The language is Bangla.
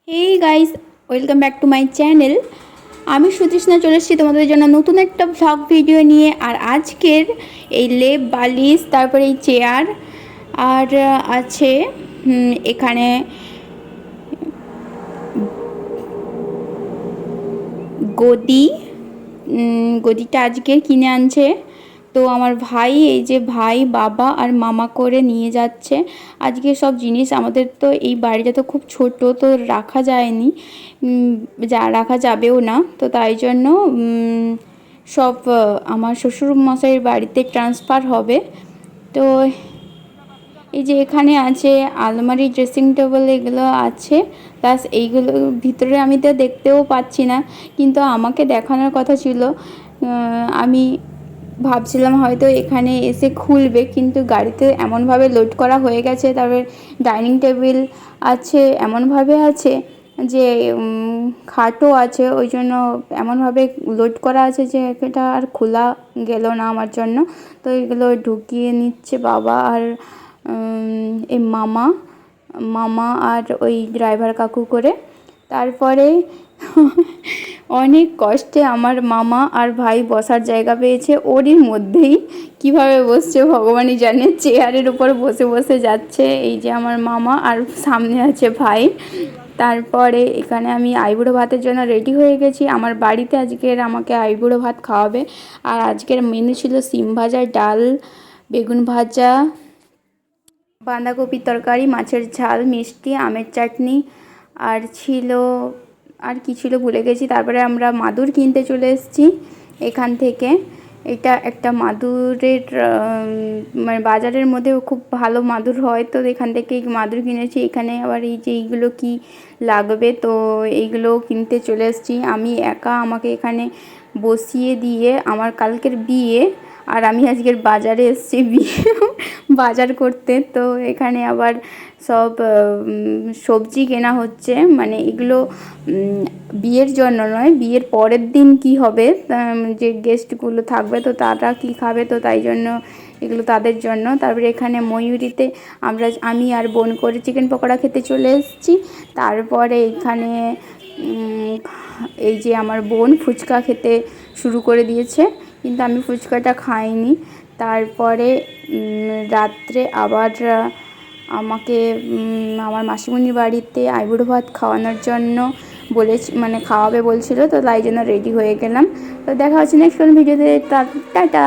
Hey guys, welcome back to my channel. আমি সুতৃষ্ণা চলে এসেছি তোমাদের জন্য নতুন একটা ভ্লগ ভিডিও নিয়ে। আর আজকের এই লেপ বালিশ, তারপরে এই চেয়ার, আর আছে এখানে গদি। গদিটা আজকে কিনে আনছে। তো আমার ভাই, এই যে ভাই, বাবা আর মামা করে নিয়ে যাচ্ছে আজকে সব জিনিস। আমাদের তো এই বাড়িটা তো খুব ছোট, তো রাখা যায়নি, রাখা যাবেও না। তো তাই জন্য সব আমার শ্বশুর মশাইয়ের বাড়িতে ট্রান্সফার হবে। তো এই যে এখানে আছে আলমারি, ড্রেসিং টেবিল, এগুলো আছে। প্লাস এইগুলো ভিতরে আমি তো দেখতেও পাচ্ছি না, কিন্তু আমাকে দেখানোর কথা ছিল। আমি ভাবছিলাম হয়তো এখানে এসে খুলবে, কিন্তু গাড়িতে এমনভাবে লোড করা হয়ে গেছে। তারপরে ডাইনিং টেবিল আছে, এমনভাবে আছে যে খাটও আছে, ওই জন্য এমনভাবে লোড করা আছে যে এটা আর খোলা গেল না আমার জন্য। তো এগুলো ঢুকিয়ে নিচ্ছে বাবা আর এই মামা আর ওই ড্রাইভার কাকু করে। তারপরে অনেক কষ্টে আমার মামা আর ভাই বসার জায়গা পেয়েছে। ওরই মধ্যেই কিভাবে বসছে ভগবানই জানে, চেয়ারের উপর বসে বসে যাচ্ছে। এই যে আমার মামা আর সামনে আছে ভাই। তারপরে এখানে আমি আইবুড়ো ভাতের জন্য রেডি হয়ে গেছি। আমার বাড়িতে আজকের আমাকে আইবুড়ো ভাত খাওয়াবে। আর আজকের মেনু ছিল সিম ভাজা, ডাল, বেগুন ভাজা, বাঁধাকপির তরকারি, মাছের ঝাল, মিষ্টি, আমের চাটনি, আর ছিল, আর কি ছিল ভুলে গেছি। তারপরে আমরা মাদুর কিনতে চলে এসেছি এখান থেকে। এটা একটা মাদুরের মানে বাজারের মধ্যে খুব ভালো মাদুর হয়, তো এখান থেকে মাদুর কিনেছি। এখানে আবার এই যে এইগুলো কি লাগবে, তো এইগুলো কিনতে চলে এসেছি আমি একা। আমাকে এখানে বসিয়ে দিয়ে, আমার কালকের বিয়ে আর আমি আজকের বাজারে এসেছি বিয়ে বাজার করতে। তো এখানে আবার সব সবজি কেনা হচ্ছে, মানে এগুলো বিয়ের জন্য নয়, বিয়ের পরের দিন কি হবে, যে গেস্টগুলো থাকবে তো তারা কি খাবে, তো তাই জন্য এগুলো তাদের জন্য। তারপরে এখানে ময়ূরীতে আমি আর বোন করে চিকেন পকোড়া খেতে চলে এসেছি। তারপরে এখানে এই যে আমার বোন ফুচকা খেতে শুরু করে দিয়েছে, কিন্তু আমি ফুচকাটা খাইনি। তারপরে রাত্রে আবার আমাকে আমার মাসিমণির বাড়িতে আইবুড়ো ভাত খাওয়ানোর জন্য মানে খাওয়াবে বলছিল, তো তাই জন্য রেডি হয়ে গেলাম। তো দেখা হচ্ছে নেক্সট কোনো ভিডিওতে। টাটা।